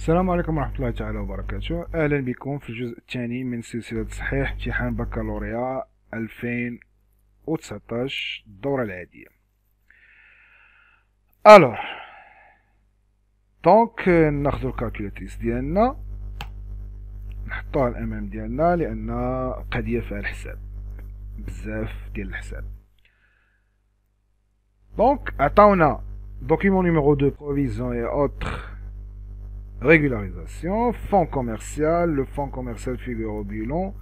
السلام عليكم ورحمة الله تعالى وبركاته. أهلا بكم في الجزء الثاني من سلسلة صحيح امتحان بكالوريا 2019 الدورة العادية. ألور دونك ناخدو الكالكولاتريس ديالنا نحطوها الأمام ديالنا لأن قضية فيها الحساب بزاف ديال الحساب. دونك عطاونا document numéro 2 provision et autres régularisation, fonds commercial. Le fonds commercial figure au bilan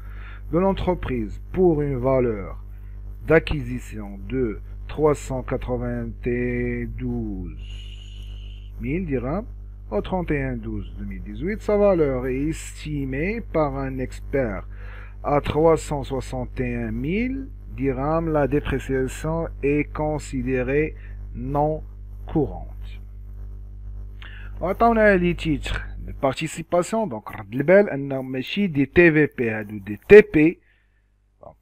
de l'entreprise pour une valeur d'acquisition de 392 000 dirhams au 31/12/2018. Sa valeur est estimée par un expert à 361 000 dirhams. La dépréciation est considérée non courante. عطاونا لي تيتر دو بارتيسيباسيون. دونك رد البال انه ماشي دي تي في بي هادو دي تي بي. دونك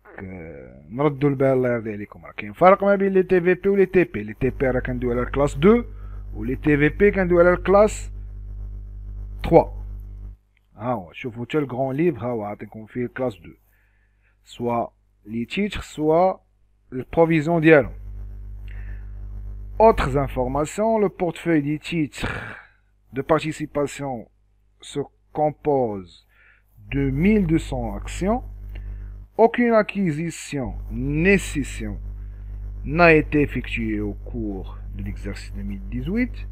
نردو البال الله يرضي عليكم، راه كاين فرق ما بين لي تي في بي و لي تي بي. لي تي بي راه كندوي على الكلاس 2 و لي تي في بي كندوي على الكلاس 3. ها هو شوفوا حتى الكرون ليفر ها هو عاطيكم فيه الكلاس 2 سوا لي تيتر سوا البروفيزيون ديالهم. Autres informations, le portefeuille des titres de participation se compose de 1200 actions. Aucune acquisition nécessaire n'a été effectuée au cours de l'exercice 2018.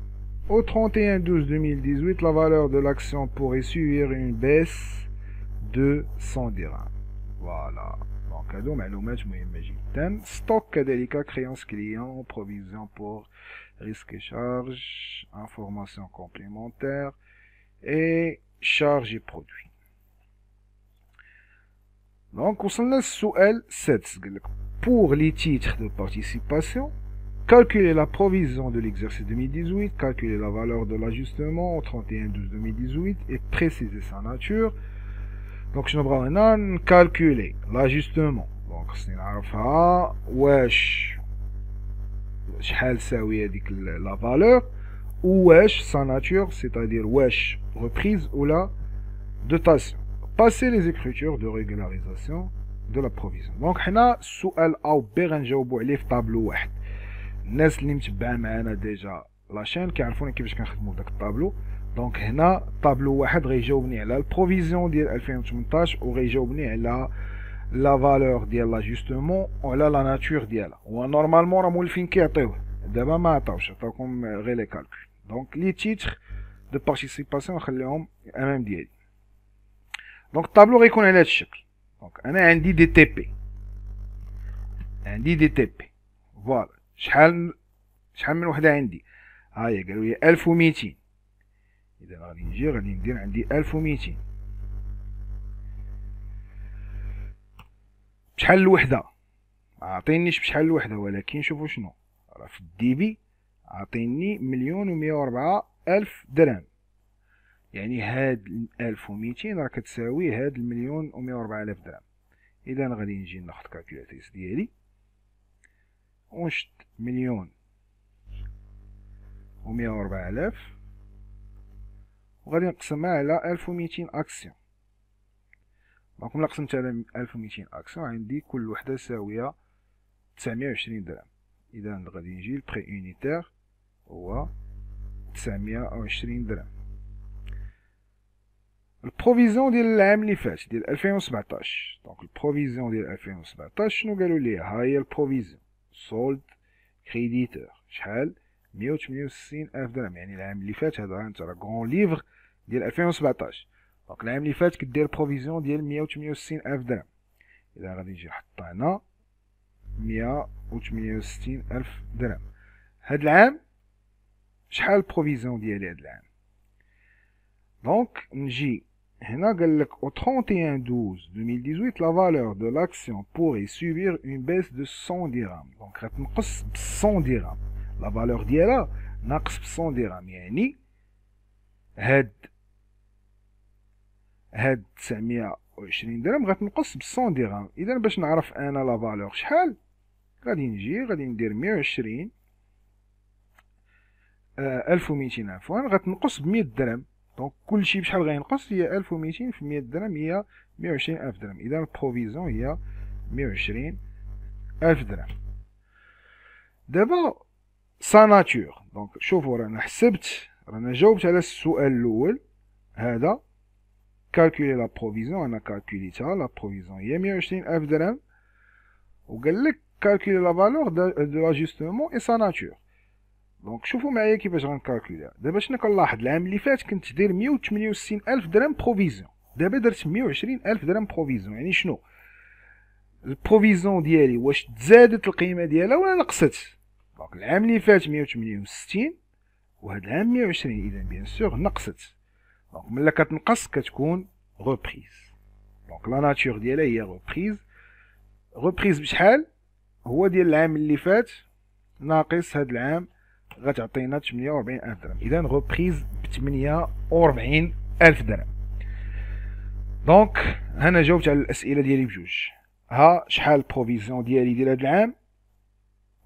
Au 31/12/2018, la valeur de l'action pourrait subir une baisse de 100 dirhams. Voilà. Donc, هادو معلومات مهمة جدا. ستوك كذلك créance client, provision pour risque et charge, information complémentaire et charge et produit. Donc, وصلنا للسؤال 7. Pour les titres de participation, calculer la provision de l'exercice 2018, calculer la valeur de l'ajustement au 31/12/2018 et préciser sa nature. Donc شنو بغاو هنا نكالكولي لاجوستمون. دونك خصني نعرفها واش شحال تساوي هذيك لا فالور واش سا ناتور سيتادير واش reprise ولا dotation. Passer les écritures de régularisation de la provision. دونك حنا السؤال او بي غنجاوبو عليه في طابلو واحد. الناس اللي متبعه معنا ديجا لاشين كيعرفوني كيفاش كنخدمو بداك الطابلو. دونك هنا طابلو واحد غيجاوبني على البروفيزيون ديال 2018 وغيجاوبني على لا فالور ديال لاجوستمون وعلى لا ناتور ديالها. هو نورمالمون راه مولفين كيعطيوه، دابا ما عطاوش، عطاوكم غير لي كالكول. دونك لي تيتر دو بارتيسيباسيون نخليهم امام ديالي. دونك الطابلو غيكون على هذا الشكل. دونك انا عندي دي تي بي، فوالا. شحال من وحده عندي؟ ها هي قالوا لي 1200. إذا غادي ندير عندي 1200. بشحال الوحدة؟ معطينيش بشحال الوحدة، ولكن شوفوا شنو راه في الديبي عطيني 1,104,000 درهم. يعني هاد 1200 راه كتساوي هاد 1,104,000 درهم. إذا غادي نجي ناخد كالكولاتريس ديالي ونشد 1,104,000 وغادي نقسمها على 1200 اكسيون. دونك ملي قسمت على 1200 اكسيون عندي كل وحده ساويه 920 درهم. اذا غادي نجي البري يونيتير هو 920 درهم. البروفيزيون ديال العام اللي فات ديال 2017. دونك البروفيزيون ديال 2017 شنو قالوا لي؟ ها هي البروفيزيون سولد كريديتور شحال؟ 168,000 درهم. يعني العام اللي فات هذا انت راه كرون ليفر ديال 2017. دونك العام اللي فات كدير بروفيزيون ديال 168,000 درهم. اذا غادي نجي نحط هنا 168,000 درهم. هاد العام شحال البروفيزيون ديالي هاد العام؟ دونك نجي هنا قال لك au 31/12/2018 la valeur de l'action pourrait subir une baisse de 100 dirhams. دونك غتنقص ب 100 درهم. لا فالور ديالها ناقص ب 100 درهم. يعني هاد 920 درهم غتنقص ب 100 درهم. اذا باش نعرف انا لا فالور شحال غادي ندير 120 1200 عفوا غتنقص ب 100 درهم. دونك كلشي بشحال غينقص؟ هي 1200 في 100 درهم هي 120000 درهم. اذا البروفيزيون هي 120000 درهم. دابا سا ناتور، دونك شوفوا رانا جاوبت على السؤال الاول هذا. كالكولي لا بروفيزيون، انا كالكوليتها لا بروفيزيون هي 120000 درهم، وقال لك كالكولي لا فالور دو لاجوستمون اي سا ناتور. دونك شوفوا معايا كيفاش غنكالكوليها. دابا شنو كنلاحظ؟ العام اللي فات كنت داير 168000 درهم بروفيزيون، دابا درت 120000 درهم بروفيزيون. يعني شنو البروفيزيون ديالي؟ واش تزادت القيمه ديالها ولا نقصت؟ دونك العام اللي فات 168 وهاد العام 120، اذا بيان سور نقصت. دونك ملي كتنقص كتكون غوبريز. دونك لا ناتور ديالها هي غوبريز. غوبريز بشحال؟ هو ديال العام اللي فات ناقص هاد العام غتعطينا 48000 درهم. اذا غوبريز ب 48000 درهم. دونك هنا جاوبت على الاسئله ديالي بجوج. ها شحال البروفيزيون ديالي ديال هاد العام،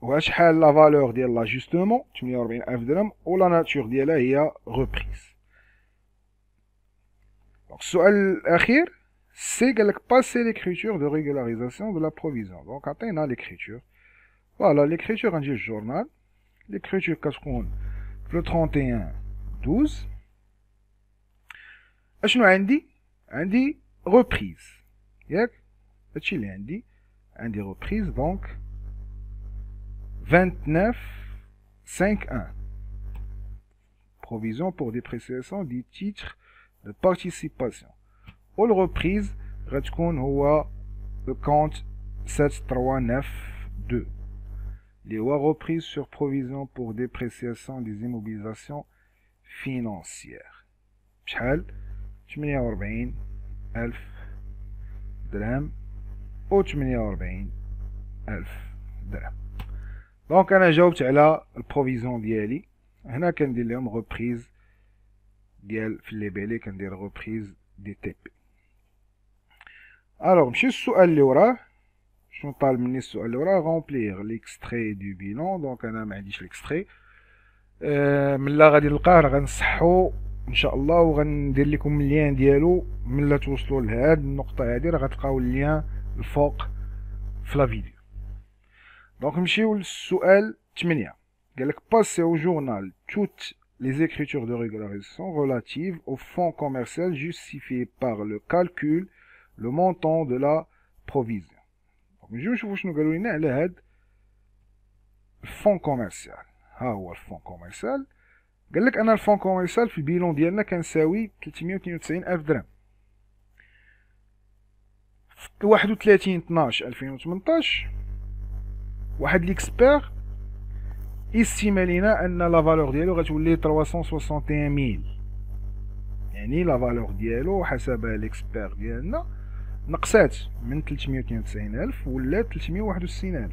و شحال لا فالور ديال لاجوستمون 48000 درهم، و لا ناتور ديالها هي غوبريز. دونك السؤال الاخير سي قال لك باسي ليكريتور دو ريغولاريزاسيون دو لا بروفيزيون. دونك عطينا ليكريتور. فوالا ليكريتور غنجي للجورنال. ليكريتور كتكون في 31/12. اشنو عندي؟ عندي غوبريز ياك، هادشي اللي عندي غوبريز. دونك 29/5/1 provision pour dépréciation des titres de participation. والغوبريز غتكون هو الكونت 7392 اللي هو reprise sur provision pour dépréciation des immobilisations financières. بشحال؟ 48000 درهم و 48000 درهم. دونك انا جاوبت على البروفيزيون ديالي. هنا كندير لهم غوبريز ديال في لي بيلي، كندير غوبريز دي تي بي. الوغ نمشي للسؤال اللي وراه. شنو طالب مني السؤال اللي وراه؟ غومبليغ ليكستري دو بيلون. دونك انا ما عنديش ليكستري. ملا غادي نلقاه راه غنصحو ان شاء الله، وغندير لكم اللين ديالو. ملا توصلوا لهاد النقطه هادي راه غتلقاو اللين الفوق في لا فيديو. دونك نمشيو للسؤال 8. قال لك passer au journal toutes les écritures de régularisation relatives au fonds commercial justifiées par le calcul le montant de la provision. دونك نجيو نشوفو شنو قالوا لنا على هاد الفون كوميرسيال. ها هو الفون كوميرسيال. قال لك انا الفون كوميرسيال في البيلون ديالنا كنساوي 392000 درهم. في 31/12/2018 واحد ليكسبير استيما لينا ان لا فالور ديالو غتولي 361000. يعني لا فالور ديالو حسب ليكسبير ديالنا نقصات من 392000 ولات 361000.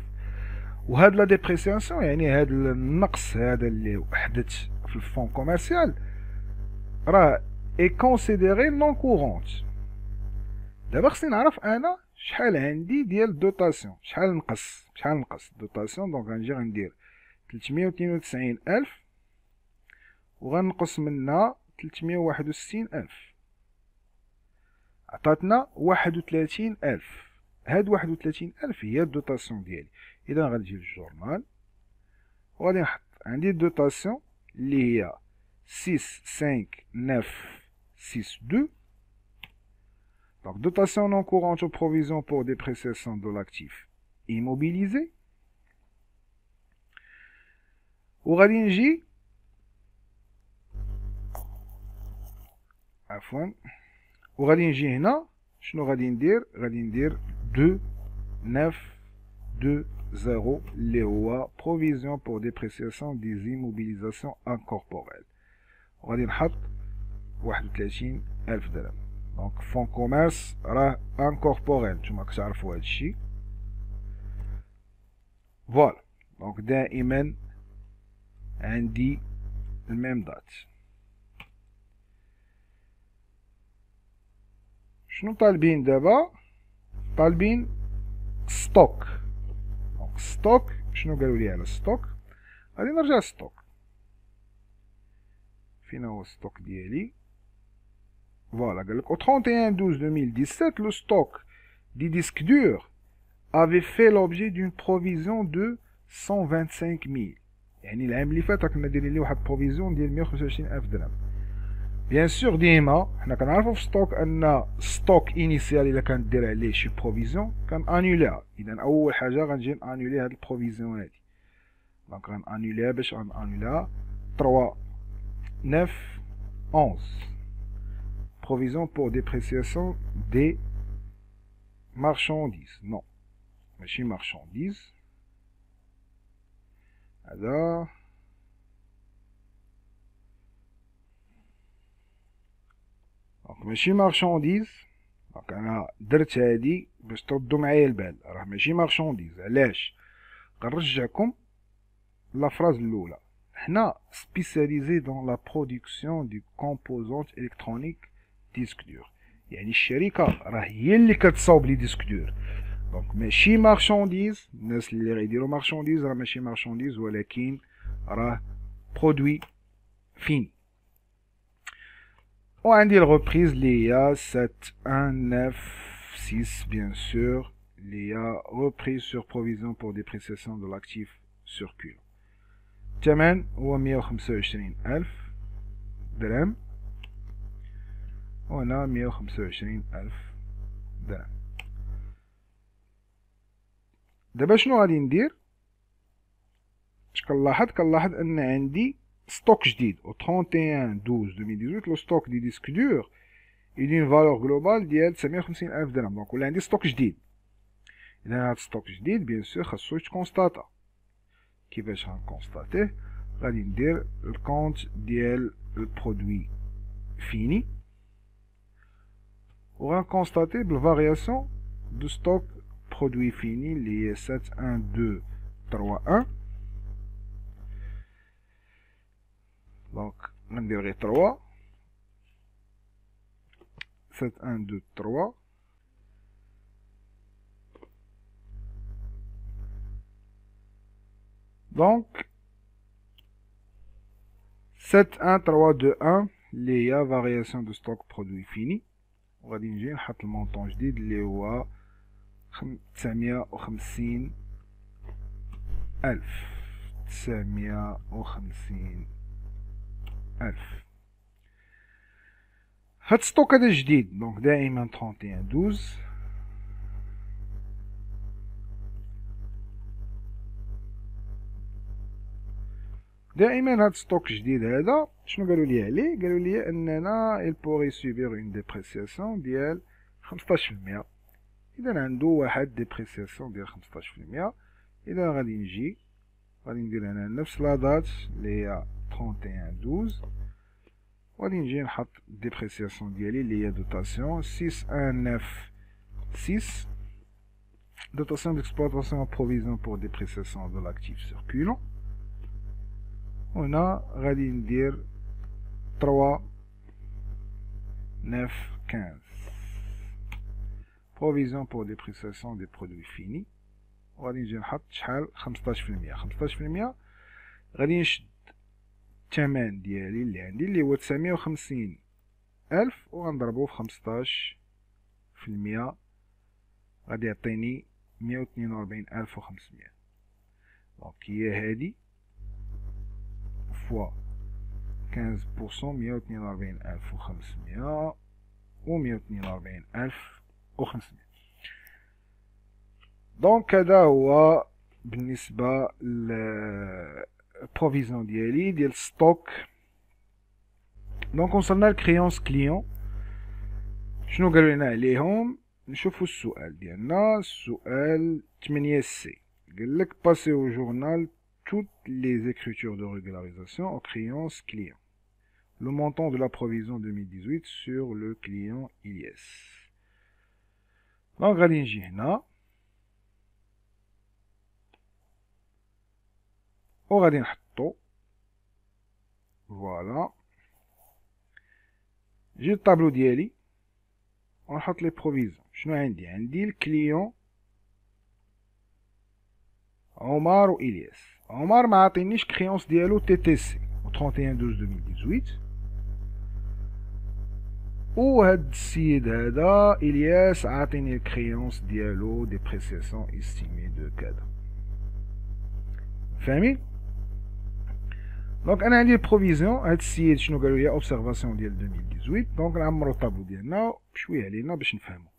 وهاد لا ديبريسياسيون يعني هاد النقص هذا اللي حدث في الفون كوميرسيال راه اي كونسيديري نون كورونت. دابا خصني نعرف انا شحال عندي ديال دوطاسيون، شحال نقص دوطاسيون. دونك غنجي غندير 392000 وغنقص منها 361000 عطاتنا 31000. هاد 31000 هي الدوطاسيون ديالي. اذا غنجي للجورنال وغادي نحط عندي الدوطاسيون اللي هي 65962. Donc, dotation non courante aux provisions pour dépréciation de l'actif immobilisé. وغادي نجي وغادي نجي هنا شنو غادي ندير؟ غادي ندير 2920 اللي هو provision pour dépréciation des immobilisations incorporelles. وغادي نحط 31000 درهم. دونك فون كوميرس راه انكوربوريل، نتوما كتعرفوا هادشي. فوالا دونك دائما عندي الميم دات. شنو طالبين دابا؟ طالبين ستوك. دونك ستوك شنو قالوا لي على ستوك؟ غادي نرجع ستوك. فين هو ستوك ديالي؟ Voilà, au 31/12/2017, le stock des disques durs avait fait l'objet d'une provision de 125 000. يعني العام اللي فات راكنا دايرين ليه واحد بروفيزيون ديال 125,000 درهم. بيان سور ديما حنا كنعرفو في ستوك ان ستوك انيسيال الا كانت دير عليه شي بروفيزيون كان انوليها. اذا اول حاجه غنجي انولي هاد البروفيزيون هادي. دونك غنانوليها باش غنانوليها 3 9 11 provision pour dépréciation des marchandises. Non, ماشي marchandises. هذا دونك ماشي marchandises. دونك انا درت هادي باش تردو معايا البال، راه ماشي marchandises. علاش؟ غنرجعكم لا فراز الاولى. حنا spécialisé dans la production du composante électronique disque dur. يعني الشركه راه هي اللي كتصاوب لي ديسك دور. دونك ماشي مارشانديز. الناس اللي غيديروا مارشانديز راه ماشي مارشانديز ولكن راه برودوي فيني. وعندي الريبريز اللي هي 7196 بيان سور اللي هي reprise sur provision pour dépréciation de l'actif circulant. الثمن هو 125,000 درهم، وهنا 125,000 درهم. دابا شنو غادي ندير؟ اش كنلاحظ ان عندي ستوك جديد au 31/12/2018. لو ستوك دي ديسك دور يدين فالور جلوبال ديال 950,000 درهم. دونك ولا عندي ستوك جديد. اذا هاد ستوك جديد بيان سور خاصو يتكونستاطا. كيفاش غنكونستاتيه؟ غادي ندير الكونت ديال البرودوي فيني وغنكونستاتي بالفارياسيون دو ستوك برودوي فيني اللي هي 71231. دونك غندير غير 3 7123. دونك 71321 اللي هي فارياسيون دو ستوك برودوي فيني. وغادي نجي نحط المونطون جديد اللي هو 950,000. هاد ستوك هذا جديد. دونك دائما 31/12. دائما هاد ستوك جديد هذا شنو قالوا لي عليه؟ قالوا لي اننا il pourrait subir une dépréciation ديال 15%. اذا عنده واحد ديبريسياسيون ديال 15%. اذا غادي نجي غادي ندير هنا نفس لا دات اللي هي 31/12 وغادي نجي نحط ديبريسياسيون ديالي اللي هي دوتاسيون 6196 dotation d'exploitation en provision pour dépréciation de l'actif circulant. هنا غادي ندير 3915 provision pour dépréciation des produits finis. وغادي نجي نحط شحال 15%. غادي نشد الثمن ديالي اللي عندي اللي هو 950,000 وغنضربو في 15%. غادي يعطيني 142,500. دونك هي هادي فوا 15% 142,500 و 142,500. دونك هذا هو بالنسبة للبروفيزيون ديالي ديال ستوك. دونك وصلنا لكريونس كليون. شنو قالوا لنا عليهم؟ نشوفوا السؤال ديالنا. السؤال 8 سي قال لك passer au journal toutes les écritures de régularisation aux créances clients. Le montant de la provision 2018 sur le client IS. Donc غادي نجي هنا وغادي نحطو فوالا. جي الطابلو ديالي ونحط لي بروفيزيون. شنو عندي الكليون عمر و الياس. عمر ما عطينيش كريونس ديالو تي تي سي 31/12/2018. وهاد السيد هذا الياس عاطيني الكريونس ديالو ديبريسياسيون استيمي دو كذا. فاهمين؟ دونك انا عندي البروفيزيون. هاد السيد شنو قالوا لي؟ اوبسيرفاسيون ديال 2018. دونك نعمرو الطابلو ديالنا بشويه علينا باش نفهمو.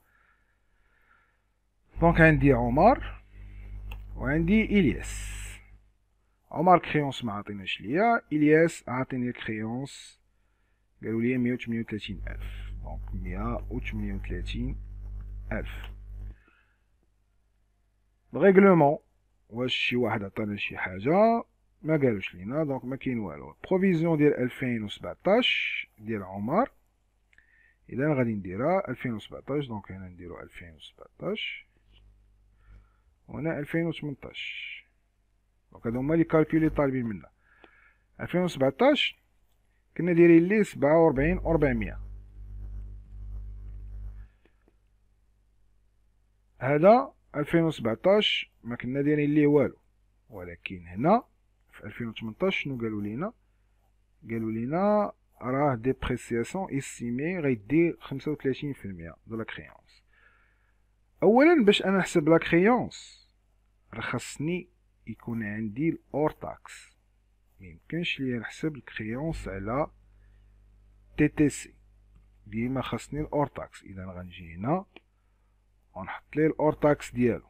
دونك عندي عمر وعندي الياس. عمر كريونس ما عطيناش ليا، الياس عاطيني الكريونس قالوا لي 138,000. دونك 138,000. الريغلومون واش شي واحد عطانا شي حاجه؟ ما قالوش لينا، دونك ما كاين والو. بروفيزيون ديال 2017 ديال عمر، اذا غادي نديرها 2017. دونك هنا نديرو 2017 وهنا 2018. دونك هادو هما لي كالكولي طالبين منا. 2017 كنا دايرين ليه 47,400. هذا 2017 ما كنا دايرين ليه والو، ولكن هنا في 2018 شنو قالوا لينا؟ قالوا لينا راه ديبريسياسيون استيمي غيدير 35% دو لا كريونس. اولا باش انا نحسب لا كريونس راه خاصني يكون عندي الاور تاكس. ميمكنش ليا نحسب الكريونس على تي تي سي، ديما خاصني الاور تاكس. اذا غنجي هنا ونحط ليه الاور تاكس ديالو.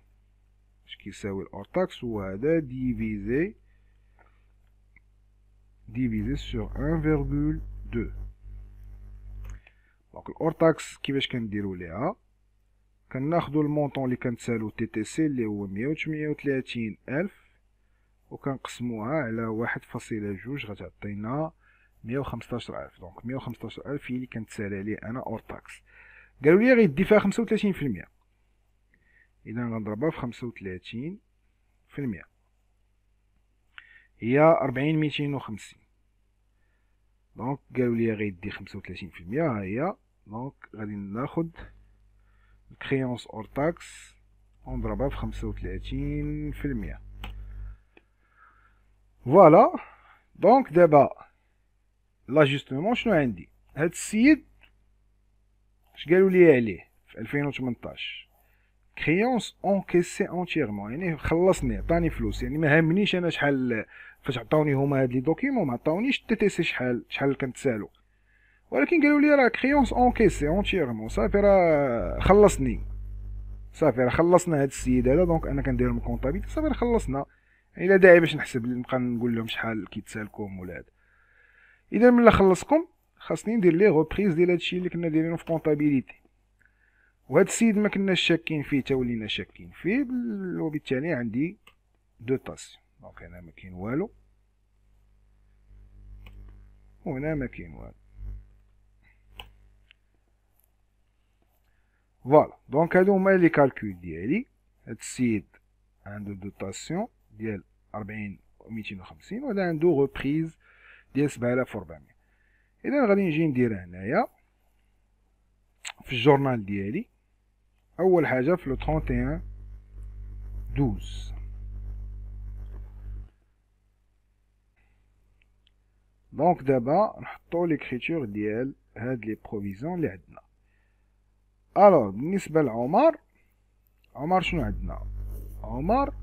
اش كيساوي الاور تاكس؟ هو هذا ديفيزي sur 1,2. دونك الاور تاكس كيفاش كنديرو ليها؟ كناخدو المونطون اللي كنتسالو تي تي سي اللي هو 138,000 وكنقسموها على 1.2 غتعطينا 115,000. دونك 115,000 هي اللي كنتسالى ليه انا اور تاكس. قالوا لي غيدي فيها 35%. اذا غنضربها في 35% هي 40,250. دونك قالوا لي غيدي 35%. ها هي. دونك غادي ناخد الكريونس اور تاكس ونضربها في 35%. فوالا. دونك دابا لاجستمون شنو عندي؟ هاد السيد اش قالوا لي عليه في 2018؟ كريونس اونكيسي اونتيرمون، يعني خلصني عطاني فلوس. يعني ما هامنيش انا شحال فاش عطاوني هما هاد لي دوكيمون، ما عطاونيش تي تي سي شحال كنتسالو، ولكن قالوا لي راه كريونس اونكيسي اونتيرمون. صافي راه خلصني، صافي راه خلصنا هاد السيد هذا. دونك انا كندير لهم كونطابيلتي، صافي راه خلصنا. يعني لا داعي باش نحسب نبقى نقول لهم شحال كيتسالكم ولا هذا. اذا ملي خلصكم خاصني ندير لي ريبريز ديال هادشي اللي كنا دايرينو في كونطابيليتي. وهاد السيد ما كناش شاكين فيه تا ولينا شاكين فيه، وبالتالي عندي دو طاسيون. دونك هنا ما كاين والو وهنا ما كاين والو. فوالا. دونك هادو هما لي كالكول ديالي. هاد السيد عنده دوطاسيون ديال 40,250 وهذا عنده ريبريز ديال 7,400. اذا غادي نجي ندير هنايا في الجورنال ديالي اول حاجه في لو 31/12. دونك دابا نحطو ليكريتور ديال هاد لي بروفيزيون اللي عندنا. الوغ بالنسبه لعمر، عمر شنو عندنا؟ عمر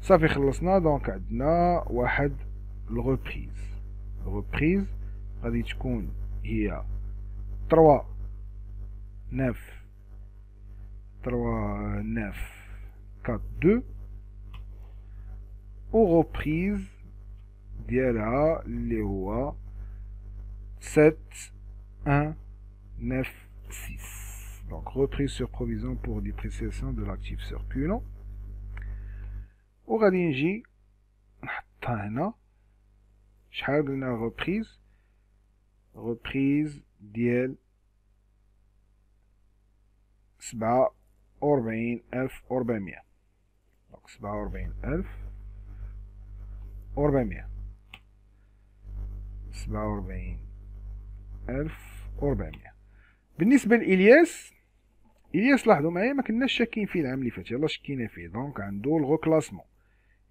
صافي خلصنا. دونك عندنا واحد الريبريز. الريبريز غادي تكون هي 3,9,4,2 و ريبريز ديالها اللي هو 7,1,9,6. Donc reprise sur provision pour dépréciation de l'actif circulant. وغادي نجي نحطها هنا. شحال قلنا ريبريز؟ ريبريز ديال 47,400. دونك 47,400. 47,400. بالنسبه لإلياس، إلياس لاحظوا معايا ما كناش شاكين فيه العام اللي فات، يلاه شكينا فيه. دونك عنده الغوكلاسمون.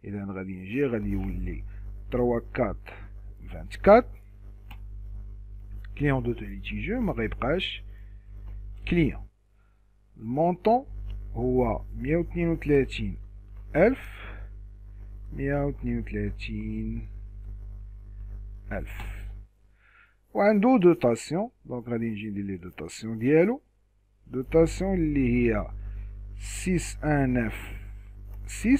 اذا غادي نجي غادي يولي 3,4,24 كليون دوتو ليتيجيو ما غيبقاش كليون. المونطون هو 132,000 وعنده دوتاسيون. دونك غادي نجي ندير لي دوتاسيون ديالو. دوتاسيون اللي هي 6196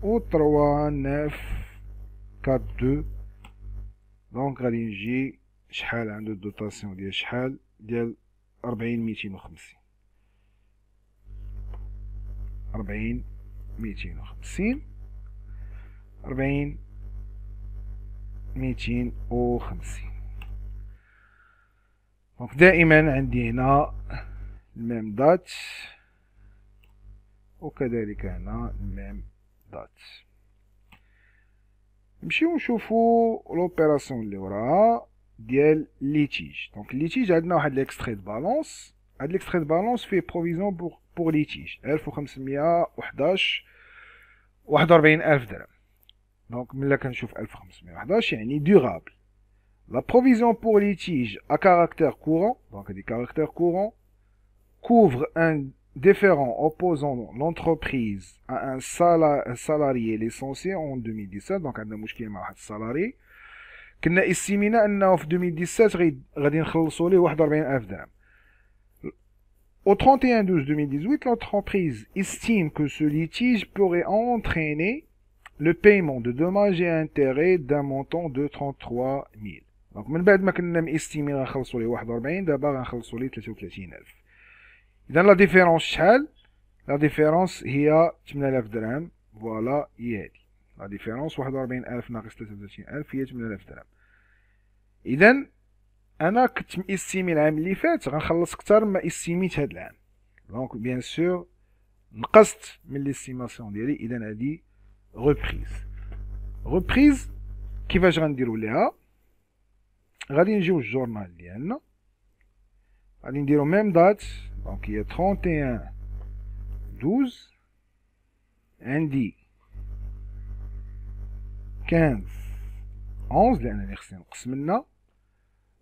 و 3942. دونك غادي نجي شحال عنده دوتاسيون ديال شحال ديال 40250. 40250 40250. دونك دائما عندي هنا الميم دات وكذلك هنا الميم دات. نمشيو نشوفو لوبيراسيون اللي وراها ديال ليتيج. دونك ليتيج عندنا واحد ليكستري دو بالونس. هاد ليكستري دو بالونس فيه بروفيزيون بور ليتيج 1511 41000 درهم. دونك ملي كنشوف 1511 يعني durable. La provision pour litige à caractère courant, donc des caractères courants, couvre un déférent opposant l'entreprise à un salarié licencié en 2017. Donc عندنا مشكل مع واحد السالاري كنا استيمينا انه في 2017 غادي نخلصوا ليه 41000 درهم. Au 31/12/2018, l'entreprise estime que ce litige pourrait entraîner le paiement de dommages et intérêts d'un montant de 33 000. Donc من بعد ما كنا مستيمين غنخلصوا ليه 41 دابا غنخلصوا ليه 33000. إذا لا ديفيرونس شحال؟ لا ديفيرونس هي 8000 درهم. فوالا هي هادي لا ديفيرونس 41000 ناقص 33000 هي 8000 درهم. إذا أنا كنت مستيمي العام اللي فات غنخلص كتر ما استيميت هاد العام. دونك بيان سور نقصت من ليستيماسيون ديالي. إذا هادي ريبريز كيفاش غنديرو ليها؟ غادي نجيو الجورنال ديالنا غادي نديرو ميم دات. دونك هي 31/12 عندي 15/11 لأنني خصني نقص منها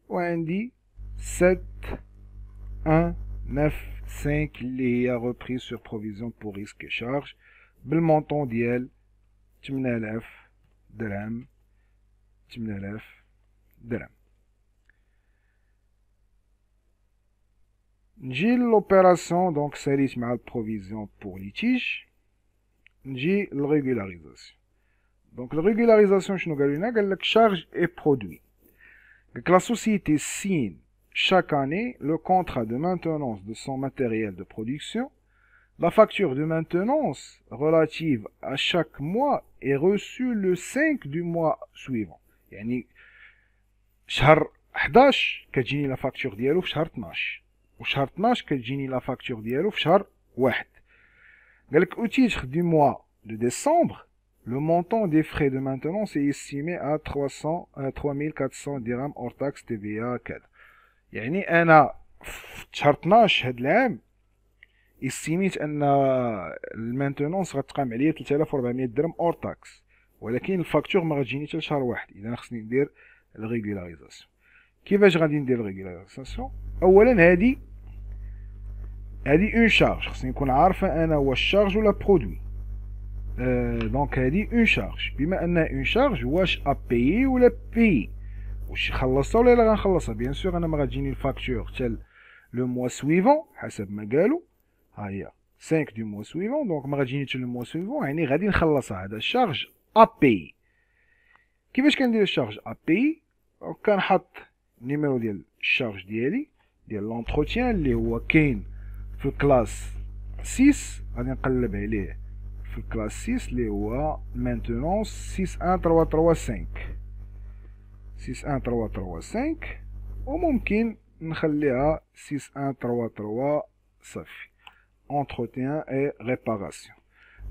وعندي 7195 اللي هي reprise sur provision pour risque et charge بالمونطون ديال 8000 درهم. 8000 درهم. نجي لوبيراسيون دونك ساليت مع البروفيزيون بور ليتيج. نجي للريغولاريزاسيون. دونك الريغولاريزاسيون شنو قالوا لنا؟ قال لك charge et produit. Donc, la société signe chaque année le contrat de maintenance de son matériel de production. La facture de maintenance relative à chaque mois est reçue le 5 du mois suivant. يعني شهر 11 كتجيني لا فاكتور ديالو في شهر 12 وشهر 12 كتجيني لا فاكتور ديالو في شهر 1. قالك au titre du mois de décembre, le montant des frais de maintenance est estimé à 3400 dirhams hors taxe TVA كذا. يعني انا في شهر 12 هاد العام استيميت ان المانتونونس غتقام عليا 3400 درهم اور تاكس، ولكن الفاكتور ما غتجيني حتى لشهر واحد. اذا خصني ندير الريغولاريزاسيون. كيفاش غادي ندير الريغولاريزاسيون؟ اولا هادي اون شارج، خصني نكون عارفه انا واش شارج ولا برودوي. دونك هادي اون شارج، بما انها اون شارج واش ابيي ولا بي، واش خلصتها ولا لا غنخلصها. بيان سور انا ما غتجيني الفاكتور حتى لو موا سويفون حسب ما قالوا، ها هي 5 دو موا سويفون، دونك ما غتجيني حتى لو موا سويفون، يعني غادي نخلصها. هذا الشارج ابي. كيفاش كندير الشارج ابي؟ دونك كنحط النيميرو ديال الشارج ديالي ديال لونتروتيان اللي هو كاين في الكلاس 6، غادي نقلب عليه في الكلاس 6 اللي هو مانتونونس 61335 61335، وممكن نخليها 6133 صافي. entretien et réparation.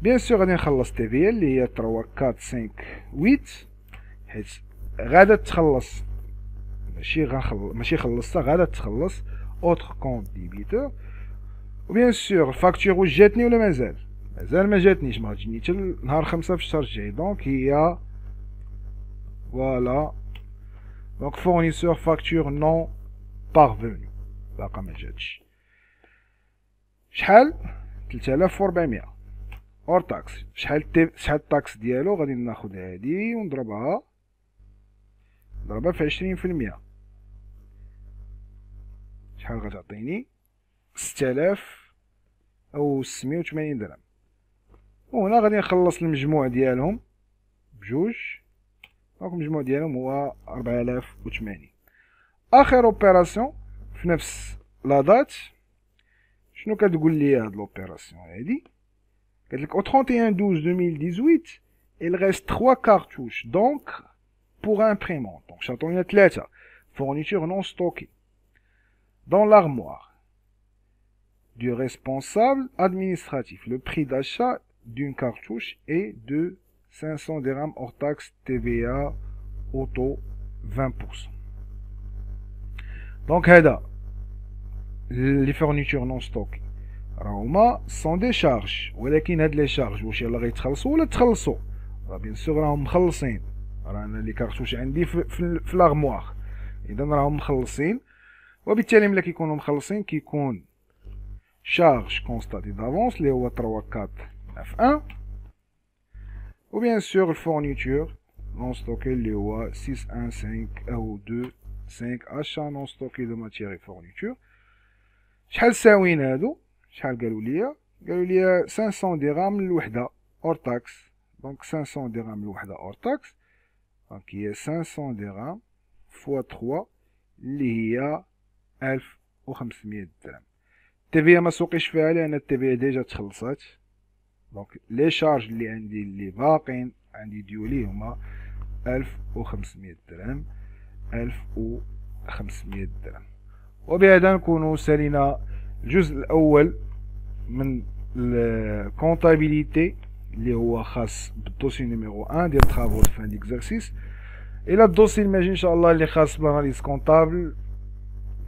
بيان سور غادي نخلص تي في اللي هي 3458 حيت غادا تخلص، ماشي خلصتها، غادا تخلص اوتر كونت ديبيتور. وبيان سور الفاكتور واش جاتني ولا مازال ما جاتنيش، ما غتجيني حتى نهار 5 في الشهر الجاي. دونك هي فوالا Donc fournisseur facture non parvenue باقا ما جاتش. شحال 3400 اور تاكس. شحال التاكس ديالو؟ غادي ناخد هادي ونضربها في 20%. شحال غتعطيني؟ 6680 درهم. وهنا غادي نخلص المجموع ديالهم بجوج. دونك المجموع ديالهم هو 4080. اخر اوبيراسيون في نفس لا دات. شنو كتقول لي هاد لوبيراسيون هادي؟ قالت لك au 31/12/2018 il reste 3 cartouches donc pour imprimante. Donc شاطوني 3 fourniture non stockée dans l'armoire du responsable administratif. Le prix d'achat d'une cartouche est de 500 dirhams hors taxe TVA auto 20%. Donc هذا les fournitures non stockées راهما سون دي شارج، ولكن هاد لي شارج واش يلا غيتخلصوا ولا تخلصوا؟ راه بيان سور راهم مخلصين. راه انا لي كارتوش عندي في لاغموار، اذا راهم مخلصين. وبالتالي ملي كيكونوا مخلصين كيكون شارج كونستاتي دافونس اللي هو 3 4 في 1، وبيان سور الفورنيتور نون ستوكي اللي هو 615 او 25 اشا نون ستوكي دو ماتيري فورنيتور. شحال ساويين هادو؟ شحال قالوا لي 500 درهم الوحده اور تاكس. دونك 500 درهم الوحده اور تاكس، دونك هي 500 درهم فوا 3 اللي هي 1500 درهم. التيفيا ما سوقيش فيها لان التيفيا ديجا تخلصات. دونك لي شارج اللي عندي اللي باقين عندي ديولي هما 1500 درهم 1500 درهم. وبهذا نكونوا سالينا الجزء الاول من الكونطابيليتي اللي هو خاص بالدوسي نيميرو 1 ديال طرافو دو فان ديكزارسيس، الى الدوسي الماجي ان شاء الله اللي خاص بالاناليز كونطابل.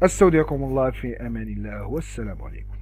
استودعكم الله في امان الله والسلام عليكم.